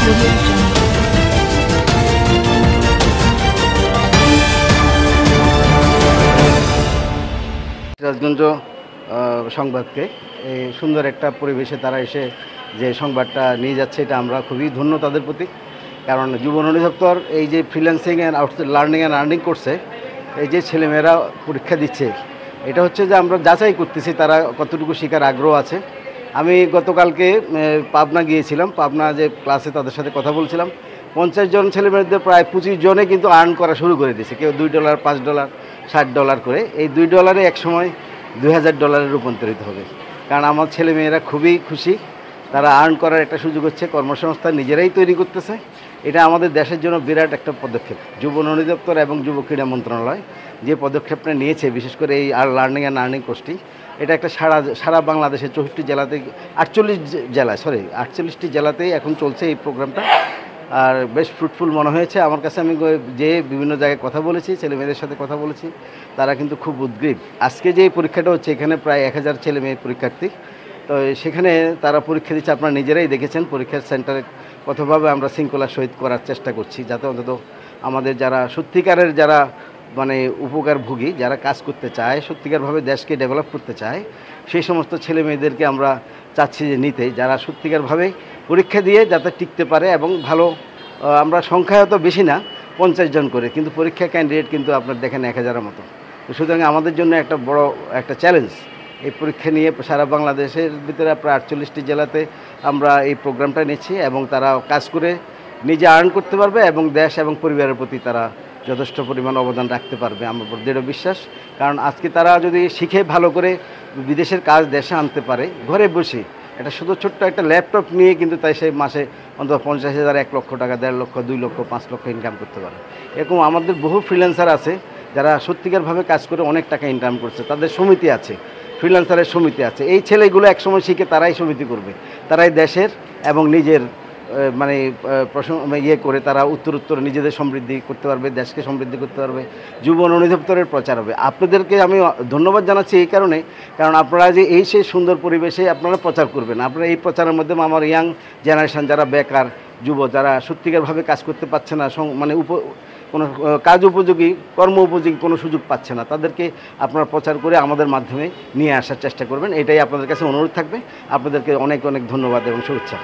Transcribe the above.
রাজগঞ্জ সংবাদকে এই সুন্দর একটা পরিবেশে তারা এসে যে সংবাদটা নিয়ে যাচ্ছে, এটা আমরা খুবই ধন্য তাদের প্রতি। কারণ যুব অধিদপ্তর এই যে freelancing and learning and earning করছে, এই যে ছেলেমেয়েরা পরীক্ষা দিচ্ছে, এটা হচ্ছে যে আমরা যাচাই করতেছি তারা কতটুকু শেখার আগ্রহ আছে। আমি গতকালকে পাবনা গিয়েছিলাম, পাবনা যে ক্লাসে তাদের সাথে কথা বলছিলাম, 50 জন ছেলেমেয়েদের প্রায় 25 জনে কিন্তু আর্ন করা শুরু করে দিয়েছে। কেউ $2, $5, $60 করে। এই $2 এক সময় $2000 রূপান্তরিত হবে। কারণ আমার ছেলেমেয়েরা খুবই খুশি, তারা আর্ন করার একটা সুযোগ হচ্ছে, কর্মসংস্থান নিজেরাই তৈরি করতেছে। এটা আমাদের দেশের জন্য বিরাট একটা পদক্ষেপ। যুব অধিদপ্তর এবং যুব ক্রীড়া মন্ত্রণালয় যে পদক্ষেপটা নিয়েছে, বিশেষ করে এই লার্নিং অ্যান্ড আর্নিং কোর্সটি, এটা একটা সারা বাংলাদেশের 64 জেলাতে 48টি জেলাতেই এখন চলছে এই প্রোগ্রামটা। আর বেশ ফ্রুটফুল মনে হয়েছে আমার কাছে। আমি যে বিভিন্ন জায়গায় কথা বলেছি, ছেলেমেয়েদের সাথে কথা বলেছি, তারা কিন্তু খুব উদ্গ্রীব। আজকে যে পরীক্ষাটা হচ্ছে, এখানে প্রায় 1000 ছেলেমেয়ে পরীক্ষার্থী। তো সেখানে তারা পরীক্ষা দিচ্ছে, আপনারা নিজেরাই দেখেছেন। পরীক্ষার সেন্টারে কতভাবে আমরা শৃঙ্খলার সহিত করার চেষ্টা করছি, যাতে অন্তত আমাদের যারা সত্যিকারের যারা মানে উপকারভোগী, যারা কাজ করতে চায়, সত্যিকারভাবে দেশকে ডেভেলপ করতে চায়, সেই সমস্ত ছেলে মেয়েদেরকে আমরা চাচ্ছি যে নিতে, যারা সত্যিকারভাবে পরীক্ষা দিয়ে যাতে টিকতে পারে এবং ভালো। আমরা সংখ্যায় তো বেশি না, 50 জন করে, কিন্তু পরীক্ষা ক্যান্ডিডেট কিন্তু আপনার দেখেন 1000-এর মতো। তো সুতরাং আমাদের জন্য একটা বড় একটা চ্যালেঞ্জ এই পরীক্ষা নিয়ে। সারা বাংলাদেশের ভিতরে প্রায় 48টি জেলাতে আমরা এই প্রোগ্রামটা নিচ্ছি, এবং তারা কাজ করে নিজে আর্ন করতে পারবে এবং দেশ এবং পরিবারের প্রতি তারা যথেষ্ট পরিমাণ অবদান রাখতে পারবে, আমার দৃঢ় বিশ্বাস। কারণ আজকে তারা যদি শিখে ভালো করে বিদেশের কাজ দেশে আনতে পারে, ঘরে বসে এটা শুধু ছোট্ট একটা ল্যাপটপ নিয়ে কিন্তু তাই সেই মাসে অন্তত 50,000, 1 লক্ষ টাকা, 1.5 লক্ষ, 2 লক্ষ, 5 লক্ষ ইনকাম করতে পারে। এরকম আমাদের বহু ফ্রিল্যান্সার আছে যারা সত্যিকারভাবে কাজ করে অনেক টাকা ইনকাম করছে। তাদের সমিতি আছে, ফ্রিল্যান্সারের সমিতি আছে। এই ছেলেগুলো একসময় শিখে তারাই সমিতি করবে, তারাই দেশের এবং নিজের মানে করে তারা উত্তরোত্তর নিজেদের সমৃদ্ধি করতে পারবে, দেশকে সমৃদ্ধি করতে পারবে। যুব অধিদপ্তরের প্রচার হবে। আপনাদেরকে আমি ধন্যবাদ জানাচ্ছি এই কারণে, কারণ আপনারা যে এই সেই সুন্দর পরিবেশে আপনারা প্রচার করবেন। আপনারা এই প্রচারের মাধ্যমে আমার ইয়াং জেনারেশন, যারা বেকার যুব, যারা সত্যিকারভাবে কাজ করতে পারছে না, মানে কোনো কাজ উপযোগী, কর্ম উপযোগী কোনো সুযোগ পাচ্ছে না, তাদেরকে আপনারা প্রচার করে আমাদের মাধ্যমে নিয়ে আসার চেষ্টা করবেন। এটাই আপনাদের কাছে অনুরোধ থাকবে। আপনাদেরকে অনেক অনেক ধন্যবাদ এবং শুভেচ্ছা।